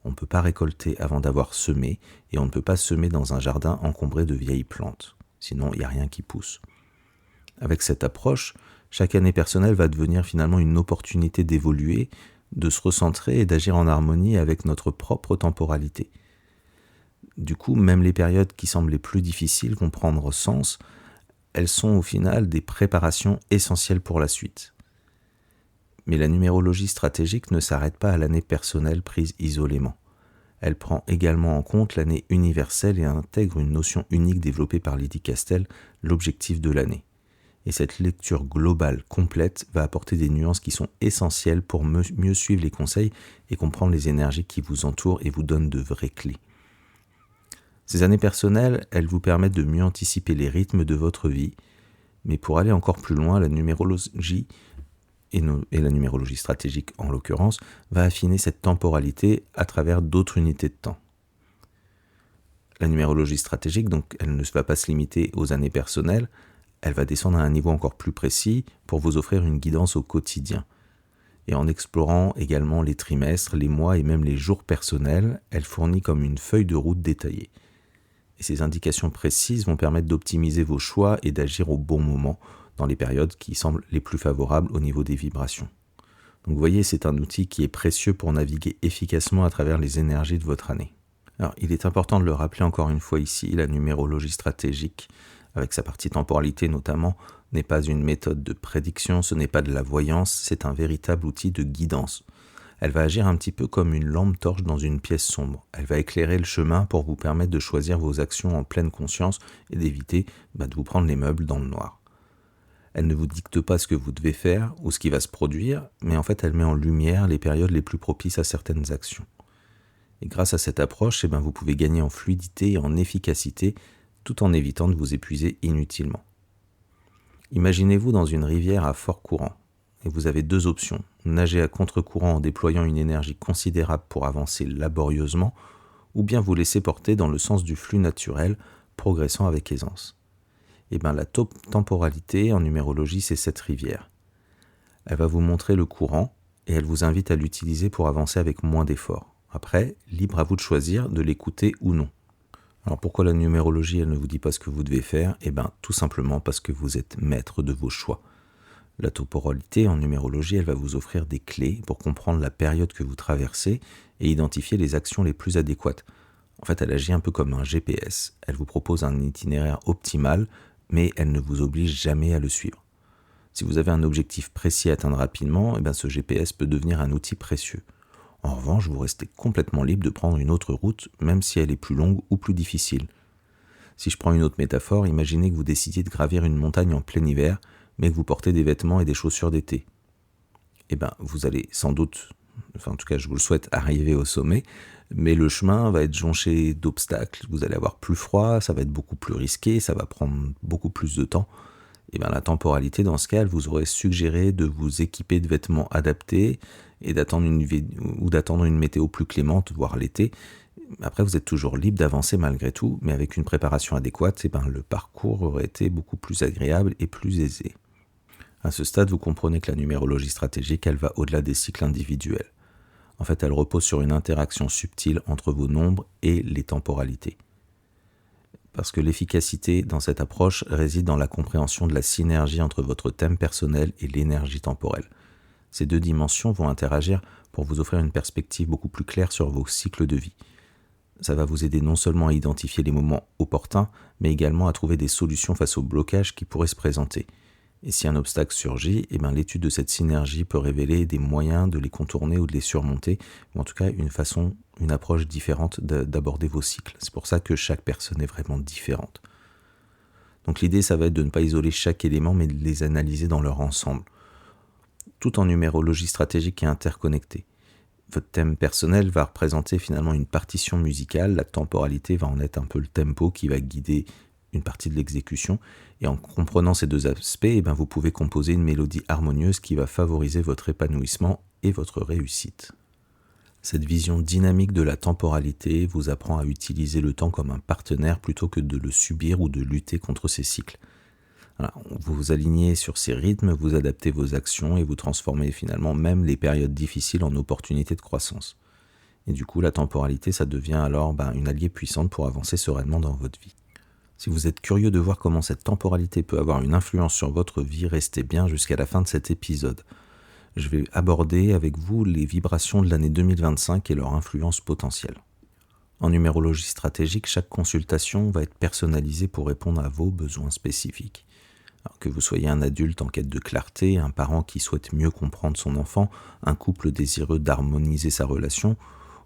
S1: On ne peut pas récolter avant d'avoir semé, et on ne peut pas semer dans un jardin encombré de vieilles plantes. Sinon, il n'y a rien qui pousse. Avec cette approche, chaque année personnelle va devenir finalement une opportunité d'évoluer, de se recentrer et d'agir en harmonie avec notre propre temporalité. Du coup, même les périodes qui semblent les plus difficiles vont prendre sens. Elles sont au final des préparations essentielles pour la suite. Mais la numérologie stratégique ne s'arrête pas à l'année personnelle prise isolément. Elle prend également en compte l'année universelle et intègre une notion unique développée par Lydie Castel, l'objectif de l'année. Et cette lecture globale complète va apporter des nuances qui sont essentielles pour mieux suivre les conseils et comprendre les énergies qui vous entourent et vous donnent de vraies clés. Ces années personnelles, elles vous permettent de mieux anticiper les rythmes de votre vie, mais pour aller encore plus loin, la numérologie et la numérologie stratégique en l'occurrence, va affiner cette temporalité à travers d'autres unités de temps. La numérologie stratégique, donc, elle ne va pas se limiter aux années personnelles, elle va descendre à un niveau encore plus précis pour vous offrir une guidance au quotidien. Et en explorant également les trimestres, les mois et même les jours personnels, elle fournit comme une feuille de route détaillée. Et ces indications précises vont permettre d'optimiser vos choix et d'agir au bon moment dans les périodes qui semblent les plus favorables au niveau des vibrations. Donc vous voyez, c'est un outil qui est précieux pour naviguer efficacement à travers les énergies de votre année. Alors, il est important de le rappeler encore une fois ici, la numérologie stratégique, avec sa partie temporalité notamment, n'est pas une méthode de prédiction, ce n'est pas de la voyance, c'est un véritable outil de guidance. Elle va agir un petit peu comme une lampe torche dans une pièce sombre. Elle va éclairer le chemin pour vous permettre de choisir vos actions en pleine conscience et d'éviter de vous prendre les meubles dans le noir. Elle ne vous dicte pas ce que vous devez faire ou ce qui va se produire, mais en fait elle met en lumière les périodes les plus propices à certaines actions. Et grâce à cette approche, vous pouvez gagner en fluidité et en efficacité tout en évitant de vous épuiser inutilement. Imaginez-vous dans une rivière à fort courant, et vous avez deux options, nager à contre-courant en déployant une énergie considérable pour avancer laborieusement, ou bien vous laisser porter dans le sens du flux naturel, progressant avec aisance. La temporalité en numérologie, c'est cette rivière. Elle va vous montrer le courant et elle vous invite à l'utiliser pour avancer avec moins d'efforts. Après, libre à vous de choisir de l'écouter ou non. Alors pourquoi la numérologie, elle ne vous dit pas ce que vous devez faire ? Tout simplement parce que vous êtes maître de vos choix. La temporalité en numérologie, elle va vous offrir des clés pour comprendre la période que vous traversez et identifier les actions les plus adéquates. En fait, elle agit un peu comme un GPS. Elle vous propose un itinéraire optimal, mais elle ne vous oblige jamais à le suivre. Si vous avez un objectif précis à atteindre rapidement, ce GPS peut devenir un outil précieux. En revanche, vous restez complètement libre de prendre une autre route, même si elle est plus longue ou plus difficile. Si je prends une autre métaphore, imaginez que vous décidiez de gravir une montagne en plein hiver, mais que vous portez des vêtements et des chaussures d'été. Vous allez sans doute, en tout cas je vous le souhaite, arriver au sommet, mais le chemin va être jonché d'obstacles, vous allez avoir plus froid, ça va être beaucoup plus risqué, ça va prendre beaucoup plus de temps. La temporalité, dans ce cas, elle vous aurait suggéré de vous équiper de vêtements adaptés et d'attendre une météo plus clémente, voire l'été. Après, vous êtes toujours libre d'avancer malgré tout, mais avec une préparation adéquate, le parcours aurait été beaucoup plus agréable et plus aisé. À ce stade, vous comprenez que la numérologie stratégique, elle va au-delà des cycles individuels. En fait, elle repose sur une interaction subtile entre vos nombres et les temporalités. Parce que l'efficacité dans cette approche réside dans la compréhension de la synergie entre votre thème personnel et l'énergie temporelle. Ces deux dimensions vont interagir pour vous offrir une perspective beaucoup plus claire sur vos cycles de vie. Ça va vous aider non seulement à identifier les moments opportuns, mais également à trouver des solutions face aux blocages qui pourraient se présenter. Et si un obstacle surgit, l'étude de cette synergie peut révéler des moyens de les contourner ou de les surmonter, ou en tout cas une approche différente d'aborder vos cycles. C'est pour ça que chaque personne est vraiment différente. Donc l'idée, ça va être de ne pas isoler chaque élément, mais de les analyser dans leur ensemble, tout en numérologie stratégique et interconnectée. Votre thème personnel va représenter finalement une partition musicale, la temporalité va en être un peu le tempo qui va guider une partie de l'exécution, et en comprenant ces deux aspects, vous pouvez composer une mélodie harmonieuse qui va favoriser votre épanouissement et votre réussite. Cette vision dynamique de la temporalité vous apprend à utiliser le temps comme un partenaire plutôt que de le subir ou de lutter contre ses cycles. Voilà, vous vous alignez sur ces rythmes, vous adaptez vos actions et vous transformez finalement même les périodes difficiles en opportunités de croissance. Et du coup, la temporalité, ça devient alors une alliée puissante pour avancer sereinement dans votre vie. Si vous êtes curieux de voir comment cette temporalité peut avoir une influence sur votre vie, restez bien jusqu'à la fin de cet épisode. Je vais aborder avec vous les vibrations de l'année 2025 et leur influence potentielle. En numérologie stratégique, chaque consultation va être personnalisée pour répondre à vos besoins spécifiques. Alors que vous soyez un adulte en quête de clarté, un parent qui souhaite mieux comprendre son enfant, un couple désireux d'harmoniser sa relation,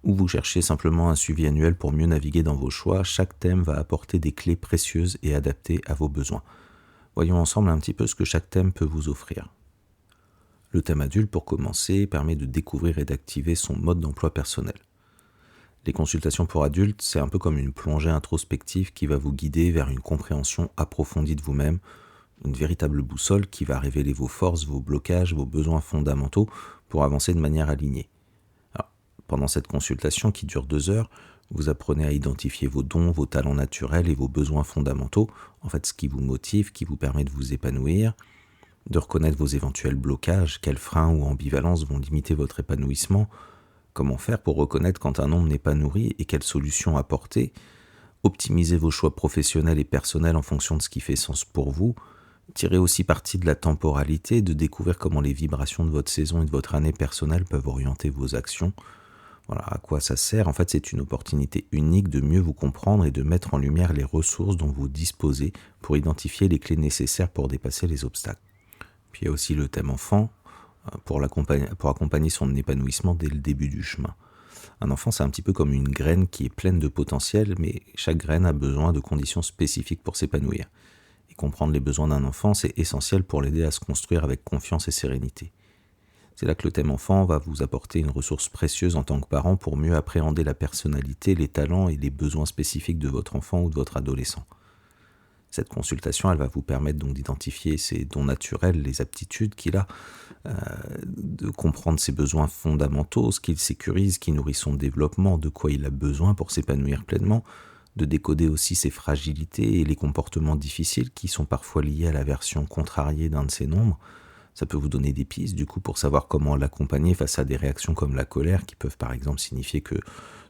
S1: ou vous cherchez simplement un suivi annuel pour mieux naviguer dans vos choix, chaque thème va apporter des clés précieuses et adaptées à vos besoins. Voyons ensemble un petit peu ce que chaque thème peut vous offrir. Le thème adulte, pour commencer, permet de découvrir et d'activer son mode d'emploi personnel. Les consultations pour adultes, c'est un peu comme une plongée introspective qui va vous guider vers une compréhension approfondie de vous-même, une véritable boussole qui va révéler vos forces, vos blocages, vos besoins fondamentaux pour avancer de manière alignée. Alors, pendant cette consultation qui dure 2 heures, vous apprenez à identifier vos dons, vos talents naturels et vos besoins fondamentaux, en fait ce qui vous motive, qui vous permet de vous épanouir, de reconnaître vos éventuels blocages, quels freins ou ambivalences vont limiter votre épanouissement, comment faire pour reconnaître quand un nombre n'est pas nourri et quelles solutions apporter, optimiser vos choix professionnels et personnels en fonction de ce qui fait sens pour vous, tirer aussi parti de la temporalité, de découvrir comment les vibrations de votre saison et de votre année personnelle peuvent orienter vos actions. Voilà, à quoi ça sert ? En fait, c'est une opportunité unique de mieux vous comprendre et de mettre en lumière les ressources dont vous disposez pour identifier les clés nécessaires pour dépasser les obstacles. Puis il y a aussi le thème enfant, pour accompagner son épanouissement dès le début du chemin. Un enfant, c'est un petit peu comme une graine qui est pleine de potentiel, mais chaque graine a besoin de conditions spécifiques pour s'épanouir. Et comprendre les besoins d'un enfant, c'est essentiel pour l'aider à se construire avec confiance et sérénité. C'est là que le thème enfant va vous apporter une ressource précieuse en tant que parent pour mieux appréhender la personnalité, les talents et les besoins spécifiques de votre enfant ou de votre adolescent. Cette consultation, elle va vous permettre donc d'identifier ses dons naturels, les aptitudes qu'il a, de comprendre ses besoins fondamentaux, ce qu'il sécurise, qui nourrit son développement, de quoi il a besoin pour s'épanouir pleinement, de décoder aussi ses fragilités et les comportements difficiles qui sont parfois liés à la version contrariée d'un de ses nombres. Ça peut vous donner des pistes du coup pour savoir comment l'accompagner face à des réactions comme la colère qui peuvent par exemple signifier que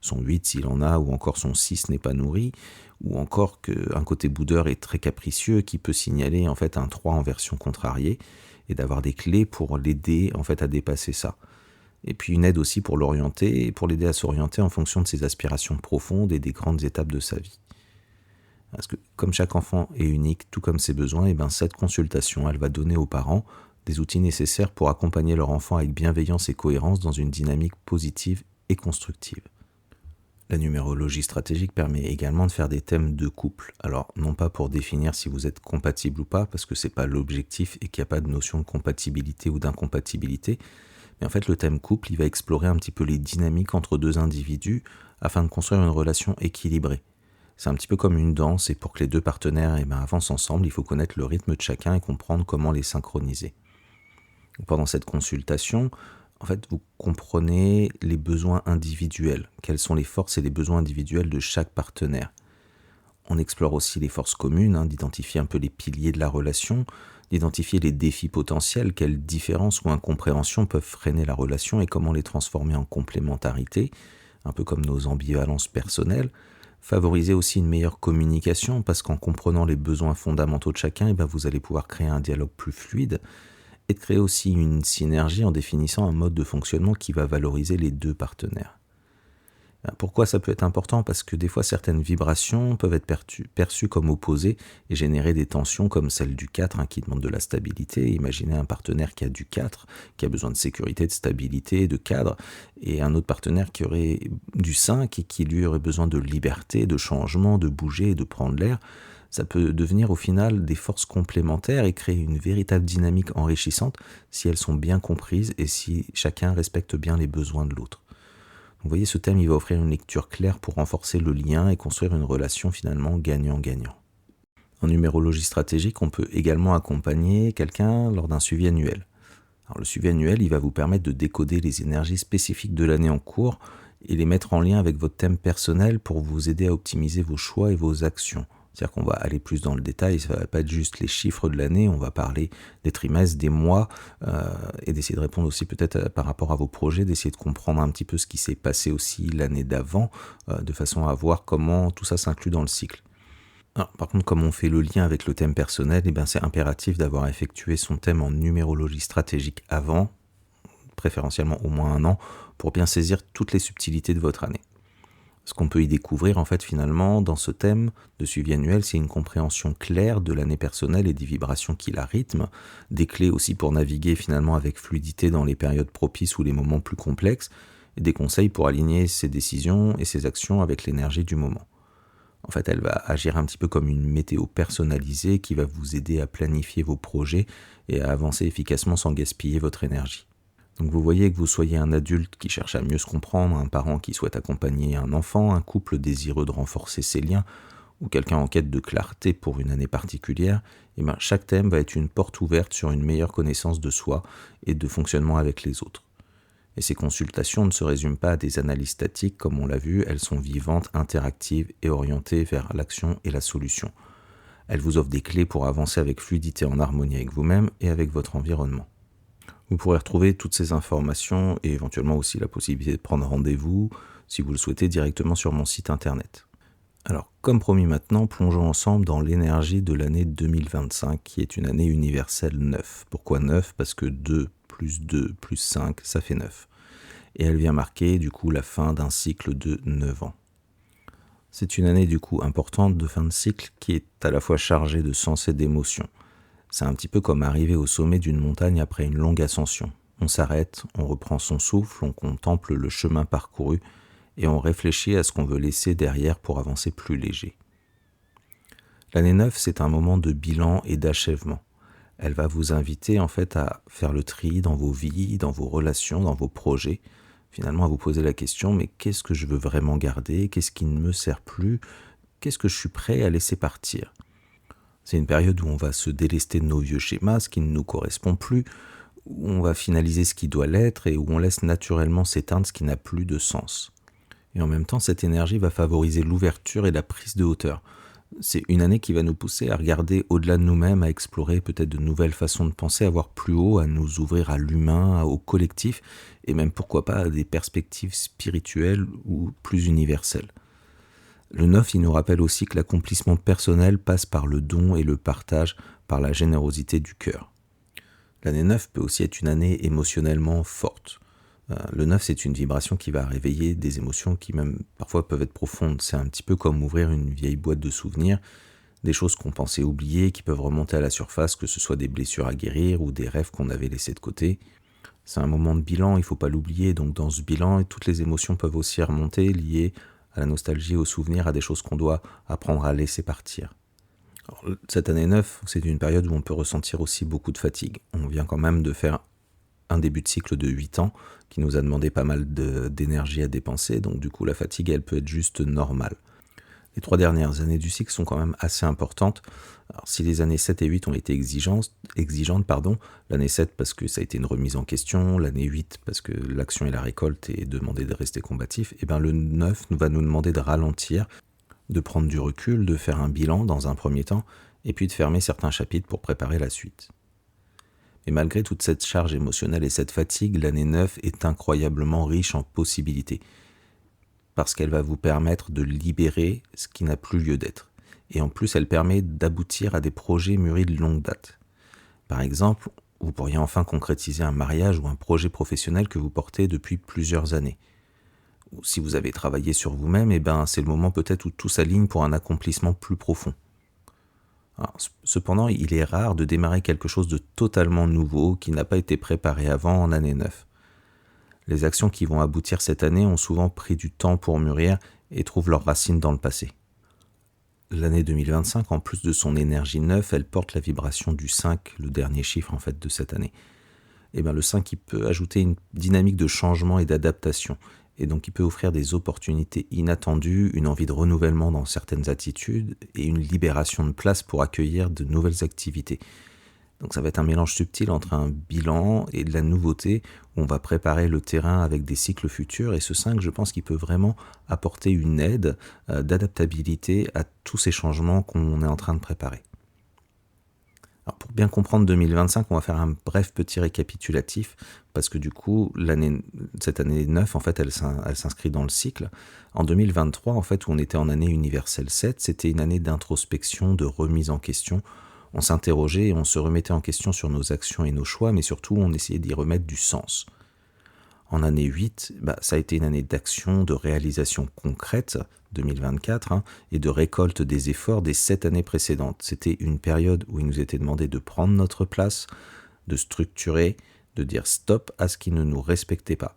S1: son 8 s'il en a ou encore son 6 n'est pas nourri, ou encore qu'un côté boudeur est très capricieux qui peut signaler en fait un 3 en version contrariée et d'avoir des clés pour l'aider en fait à dépasser ça. Et puis une aide aussi pour l'orienter, pour l'aider à s'orienter en fonction de ses aspirations profondes et des grandes étapes de sa vie. Parce que comme chaque enfant est unique, tout comme ses besoins, cette consultation, elle va donner aux parents des outils nécessaires pour accompagner leur enfant avec bienveillance et cohérence dans une dynamique positive et constructive. La numérologie stratégique permet également de faire des thèmes de couple. Alors, non pas pour définir si vous êtes compatible ou pas, parce que c'est pas l'objectif et qu'il n'y a pas de notion de compatibilité ou d'incompatibilité, mais en fait, le thème couple, il va explorer un petit peu les dynamiques entre deux individus afin de construire une relation équilibrée. C'est un petit peu comme une danse, et pour que les deux partenaires avancent ensemble, il faut connaître le rythme de chacun et comprendre comment les synchroniser. Pendant cette consultation, en fait, vous comprenez les besoins individuels, quelles sont les forces et les besoins individuels de chaque partenaire. On explore aussi les forces communes, d'identifier un peu les piliers de la relation, d'identifier les défis potentiels, quelles différences ou incompréhensions peuvent freiner la relation et comment les transformer en complémentarité, un peu comme nos ambivalences personnelles. Favoriser aussi une meilleure communication, parce qu'en comprenant les besoins fondamentaux de chacun, vous allez pouvoir créer un dialogue plus fluide, et de créer aussi une synergie en définissant un mode de fonctionnement qui va valoriser les deux partenaires. Pourquoi ça peut être important? Parce que des fois, certaines vibrations peuvent être perçues comme opposées et générer des tensions comme celle du 4 qui demande de la stabilité. Imaginez un partenaire qui a du 4, qui a besoin de sécurité, de stabilité, de cadre, et un autre partenaire qui aurait du 5 et qui lui aurait besoin de liberté, de changement, de bouger et de prendre l'air. Ça peut devenir au final des forces complémentaires et créer une véritable dynamique enrichissante si elles sont bien comprises et si chacun respecte bien les besoins de l'autre. Vous voyez, ce thème, il va offrir une lecture claire pour renforcer le lien et construire une relation finalement gagnant-gagnant. En numérologie stratégique, on peut également accompagner quelqu'un lors d'un suivi annuel. Alors, le suivi annuel, il va vous permettre de décoder les énergies spécifiques de l'année en cours et les mettre en lien avec votre thème personnel pour vous aider à optimiser vos choix et vos actions. C'est-à-dire qu'on va aller plus dans le détail, ça ne va pas être juste les chiffres de l'année, on va parler des trimestres, des mois, et d'essayer de répondre aussi peut-être par rapport à vos projets, d'essayer de comprendre un petit peu ce qui s'est passé aussi l'année d'avant, de façon à voir comment tout ça s'inclut dans le cycle. Alors, par contre, comme on fait le lien avec le thème personnel, c'est impératif d'avoir effectué son thème en numérologie stratégique avant, préférentiellement au moins 1 an, pour bien saisir toutes les subtilités de votre année. Ce qu'on peut y découvrir en fait finalement dans ce thème de suivi annuel, c'est une compréhension claire de l'année personnelle et des vibrations qui la rythment, des clés aussi pour naviguer finalement avec fluidité dans les périodes propices ou les moments plus complexes, et des conseils pour aligner ses décisions et ses actions avec l'énergie du moment. En fait, elle va agir un petit peu comme une météo personnalisée qui va vous aider à planifier vos projets et à avancer efficacement sans gaspiller votre énergie. Donc vous voyez que vous soyez un adulte qui cherche à mieux se comprendre, un parent qui souhaite accompagner un enfant, un couple désireux de renforcer ses liens, ou quelqu'un en quête de clarté pour une année particulière, chaque thème va être une porte ouverte sur une meilleure connaissance de soi et de fonctionnement avec les autres. Et ces consultations ne se résument pas à des analyses statiques, comme on l'a vu, elles sont vivantes, interactives et orientées vers l'action et la solution. Elles vous offrent des clés pour avancer avec fluidité en harmonie avec vous-même et avec votre environnement. Vous pourrez retrouver toutes ces informations et éventuellement aussi la possibilité de prendre rendez-vous, si vous le souhaitez, directement sur mon site internet. Alors, comme promis maintenant, plongeons ensemble dans l'énergie de l'année 2025, qui est une année universelle 9. Pourquoi 9? Parce que 2 plus 5, ça fait 9. Et elle vient marquer du coup la fin d'un cycle de 9 ans. C'est une année du coup importante de fin de cycle qui est à la fois chargée de sens et d'émotions. C'est un petit peu comme arriver au sommet d'une montagne après une longue ascension. On s'arrête, on reprend son souffle, on contemple le chemin parcouru et on réfléchit à ce qu'on veut laisser derrière pour avancer plus léger. L'année 9, c'est un moment de bilan et d'achèvement. Elle va vous inviter en fait à faire le tri dans vos vies, dans vos relations, dans vos projets. Finalement, à vous poser la question, mais qu'est-ce que je veux vraiment garder? Qu'est-ce qui ne me sert plus? Qu'est-ce que je suis prêt à laisser partir? C'est une période où on va se délester de nos vieux schémas, ce qui ne nous correspond plus, où on va finaliser ce qui doit l'être et où on laisse naturellement s'éteindre ce qui n'a plus de sens. Et en même temps, cette énergie va favoriser l'ouverture et la prise de hauteur. C'est une année qui va nous pousser à regarder au-delà de nous-mêmes, à explorer peut-être de nouvelles façons de penser, à voir plus haut, à nous ouvrir à l'humain, au collectif, et même pourquoi pas à des perspectives spirituelles ou plus universelles. Le 9, il nous rappelle aussi que l'accomplissement personnel passe par le don et le partage, par la générosité du cœur. L'année 9 peut aussi être une année émotionnellement forte. Le 9, c'est une vibration qui va réveiller des émotions qui même parfois peuvent être profondes. C'est un petit peu comme ouvrir une vieille boîte de souvenirs, des choses qu'on pensait oublier, qui peuvent remonter à la surface, que ce soit des blessures à guérir ou des rêves qu'on avait laissés de côté. C'est un moment de bilan, il ne faut pas l'oublier. Donc dans ce bilan, toutes les émotions peuvent aussi remonter, liées à la nostalgie, aux souvenirs, à des choses qu'on doit apprendre à laisser partir. Alors, cette année 9, c'est une période où on peut ressentir aussi beaucoup de fatigue. On vient quand même de faire un début de cycle de 8 ans qui nous a demandé pas mal d'énergie à dépenser, donc du coup la fatigue elle peut être juste normale. Les 3 dernières années du cycle sont quand même assez importantes. Alors, si les années 7 et 8 ont été exigeantes, l'année 7 parce que ça a été une remise en question, l'année 8 parce que l'action et la récolte est demandé de rester combatif, et le 9 va nous demander de ralentir, de prendre du recul, de faire un bilan dans un premier temps, et puis de fermer certains chapitres pour préparer la suite. Mais malgré toute cette charge émotionnelle et cette fatigue, l'année 9 est incroyablement riche en possibilités, parce qu'elle va vous permettre de libérer ce qui n'a plus lieu d'être. Et en plus, elle permet d'aboutir à des projets mûris de longue date. Par exemple, vous pourriez enfin concrétiser un mariage ou un projet professionnel que vous portez depuis plusieurs années. Si vous avez travaillé sur vous-même, c'est le moment peut-être où tout s'aligne pour un accomplissement plus profond. Alors, cependant, il est rare de démarrer quelque chose de totalement nouveau qui n'a pas été préparé avant en année 9. Les actions qui vont aboutir cette année ont souvent pris du temps pour mûrir et trouvent leurs racines dans le passé. L'année 2025, en plus de son énergie 9, elle porte la vibration du 5, le dernier chiffre en fait de cette année. Le 5, il peut ajouter une dynamique de changement et d'adaptation. Et donc, il peut offrir des opportunités inattendues, une envie de renouvellement dans certaines attitudes et une libération de place pour accueillir de nouvelles activités. Donc, ça va être un mélange subtil entre un bilan et de la nouveauté où on va préparer le terrain avec des cycles futurs. Et ce 5, je pense qu'il peut vraiment apporter une aide d'adaptabilité à tous ces changements qu'on est en train de préparer. Alors pour bien comprendre 2025, on va faire un bref petit récapitulatif parce que du coup, cette année 9, en fait, elle s'inscrit dans le cycle. En 2023, en fait, où on était en année universelle 7, c'était une année d'introspection, de remise en question. On s'interrogeait et on se remettait en question sur nos actions et nos choix, mais surtout, on essayait d'y remettre du sens. En année 8, ça a été une année d'action, de réalisation concrète, 2024, et de récolte des efforts des 7 années précédentes. C'était une période où il nous était demandé de prendre notre place, de structurer, de dire stop à ce qui ne nous respectait pas.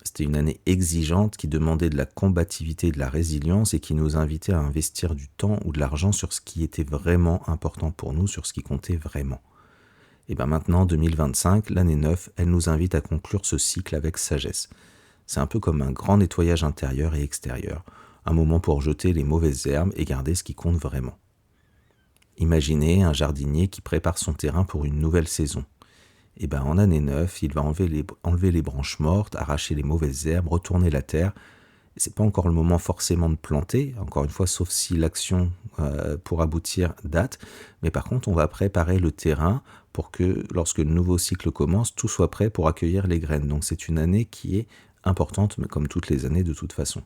S1: C'était une année exigeante qui demandait de la combativité et de la résilience et qui nous invitait à investir du temps ou de l'argent sur ce qui était vraiment important pour nous, sur ce qui comptait vraiment. Et maintenant, 2025, l'année 9, elle nous invite à conclure ce cycle avec sagesse. C'est un peu comme un grand nettoyage intérieur et extérieur, un moment pour jeter les mauvaises herbes et garder ce qui compte vraiment. Imaginez un jardinier qui prépare son terrain pour une nouvelle saison. En année 9, il va enlever les branches mortes, arracher les mauvaises herbes, retourner la terre. C'est pas encore le moment forcément de planter, encore une fois, sauf si l'action pour aboutir date. Mais par contre, on va préparer le terrain pour que lorsque le nouveau cycle commence, tout soit prêt pour accueillir les graines. Donc c'est une année qui est importante, mais comme toutes les années de toute façon.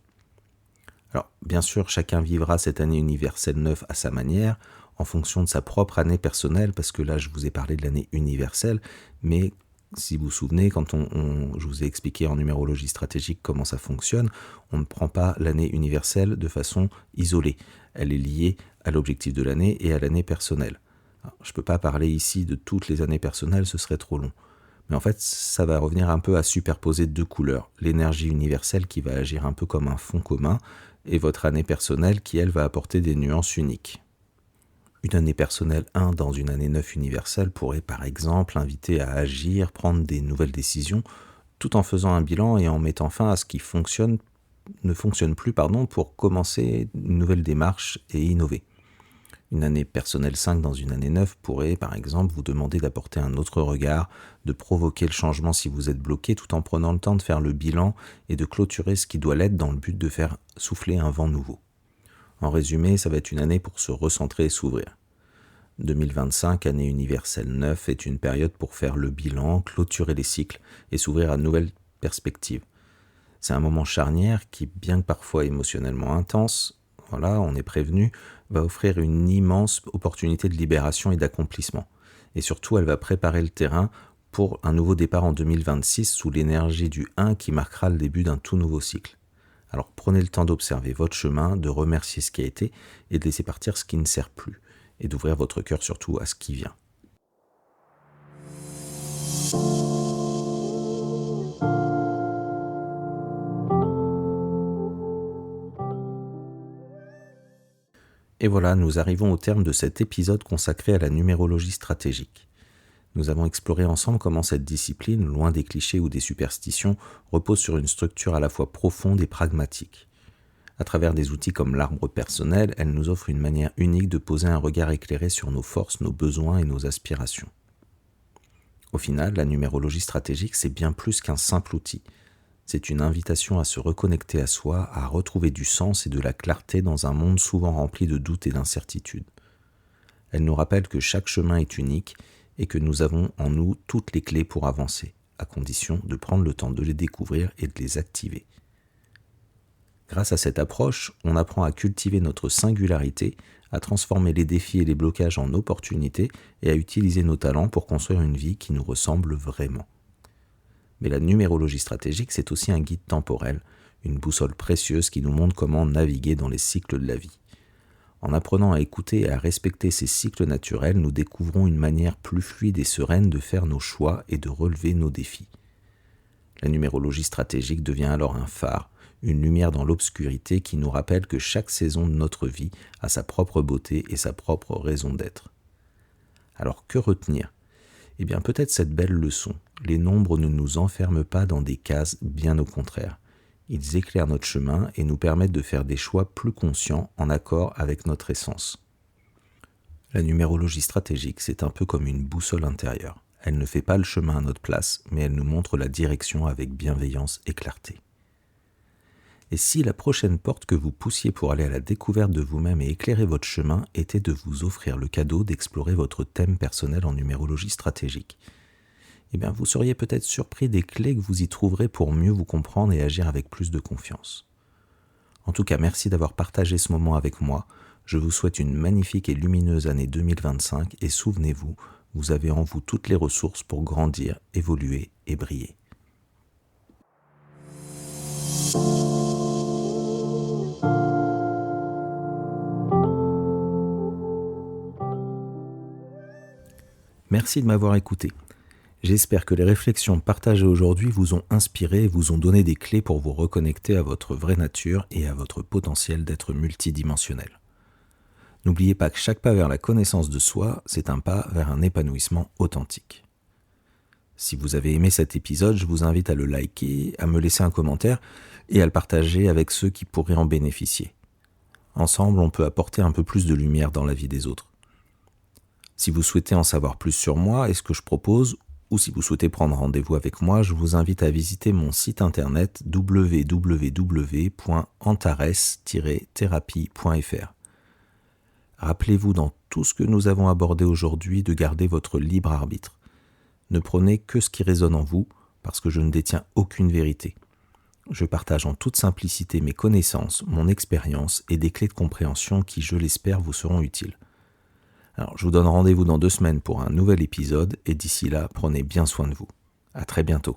S1: Alors bien sûr, chacun vivra cette année universelle 9 à sa manière, en fonction de sa propre année personnelle, parce que là je vous ai parlé de l'année universelle, mais si vous vous souvenez, quand je vous ai expliqué en numérologie stratégique comment ça fonctionne, on ne prend pas l'année universelle de façon isolée. Elle est liée à l'objectif de l'année et à l'année personnelle. Alors, je ne peux pas parler ici de toutes les années personnelles, ce serait trop long. Mais en fait, ça va revenir un peu à superposer deux couleurs. L'énergie universelle qui va agir un peu comme un fond commun et votre année personnelle qui, elle, va apporter des nuances uniques. Une année personnelle 1 dans une année 9 universelle pourrait par exemple inviter à agir, prendre des nouvelles décisions, tout en faisant un bilan et en mettant fin à ce qui ne fonctionne plus pour commencer une nouvelle démarche et innover. Une année personnelle 5 dans une année 9 pourrait par exemple vous demander d'apporter un autre regard, de provoquer le changement si vous êtes bloqué tout en prenant le temps de faire le bilan et de clôturer ce qui doit l'être dans le but de faire souffler un vent nouveau. En résumé, ça va être une année pour se recentrer et s'ouvrir. 2025, année universelle 9, est une période pour faire le bilan, clôturer les cycles et s'ouvrir à de nouvelles perspectives. C'est un moment charnière qui, bien que parfois émotionnellement intense, on est prévenu, va offrir une immense opportunité de libération et d'accomplissement. Et surtout, elle va préparer le terrain pour un nouveau départ en 2026 sous l'énergie du 1 qui marquera le début d'un tout nouveau cycle. Alors prenez le temps d'observer votre chemin, de remercier ce qui a été et de laisser partir ce qui ne sert plus, et d'ouvrir votre cœur surtout à ce qui vient. Et voilà, nous arrivons au terme de cet épisode consacré à la numérologie stratégique. Nous avons exploré ensemble comment cette discipline, loin des clichés ou des superstitions, repose sur une structure à la fois profonde et pragmatique. À travers des outils comme l'arbre personnel, elle nous offre une manière unique de poser un regard éclairé sur nos forces, nos besoins et nos aspirations. Au final, la numérologie stratégique, c'est bien plus qu'un simple outil. C'est une invitation à se reconnecter à soi, à retrouver du sens et de la clarté dans un monde souvent rempli de doutes et d'incertitudes. Elle nous rappelle que chaque chemin est unique et que nous avons en nous toutes les clés pour avancer, à condition de prendre le temps de les découvrir et de les activer. Grâce à cette approche, on apprend à cultiver notre singularité, à transformer les défis et les blocages en opportunités et à utiliser nos talents pour construire une vie qui nous ressemble vraiment. Mais la numérologie stratégique, c'est aussi un guide temporel, une boussole précieuse qui nous montre comment naviguer dans les cycles de la vie. En apprenant à écouter et à respecter ces cycles naturels, nous découvrons une manière plus fluide et sereine de faire nos choix et de relever nos défis. La numérologie stratégique devient alors un phare, une lumière dans l'obscurité qui nous rappelle que chaque saison de notre vie a sa propre beauté et sa propre raison d'être. Alors que retenir ? Eh bien peut-être cette belle leçon. Les nombres ne nous enferment pas dans des cases, bien au contraire. Ils éclairent notre chemin et nous permettent de faire des choix plus conscients en accord avec notre essence. La numérologie stratégique, c'est un peu comme une boussole intérieure. Elle ne fait pas le chemin à notre place, mais elle nous montre la direction avec bienveillance et clarté. Et si la prochaine porte que vous poussiez pour aller à la découverte de vous-même et éclairer votre chemin était de vous offrir le cadeau d'explorer votre thème personnel en numérologie stratégique, eh bien vous seriez peut-être surpris des clés que vous y trouverez pour mieux vous comprendre et agir avec plus de confiance. En tout cas, merci d'avoir partagé ce moment avec moi. Je vous souhaite une magnifique et lumineuse année 2025 et souvenez-vous, vous avez en vous toutes les ressources pour grandir, évoluer et briller. Merci de m'avoir écouté. J'espère que les réflexions partagées aujourd'hui vous ont inspiré et vous ont donné des clés pour vous reconnecter à votre vraie nature et à votre potentiel d'être multidimensionnel. N'oubliez pas que chaque pas vers la connaissance de soi, c'est un pas vers un épanouissement authentique. Si vous avez aimé cet épisode, je vous invite à le liker, à me laisser un commentaire et à le partager avec ceux qui pourraient en bénéficier. Ensemble, on peut apporter un peu plus de lumière dans la vie des autres. Si vous souhaitez en savoir plus sur moi et ce que je propose, ou si vous souhaitez prendre rendez-vous avec moi, je vous invite à visiter mon site internet www.antares-thérapie.fr. Rappelez-vous dans tout ce que nous avons abordé aujourd'hui de garder votre libre arbitre. Ne prenez que ce qui résonne en vous, parce que je ne détiens aucune vérité. Je partage en toute simplicité mes connaissances, mon expérience et des clés de compréhension qui, je l'espère, vous seront utiles. Alors, je vous donne rendez-vous dans 2 semaines pour un nouvel épisode et d'ici là, prenez bien soin de vous. À très bientôt.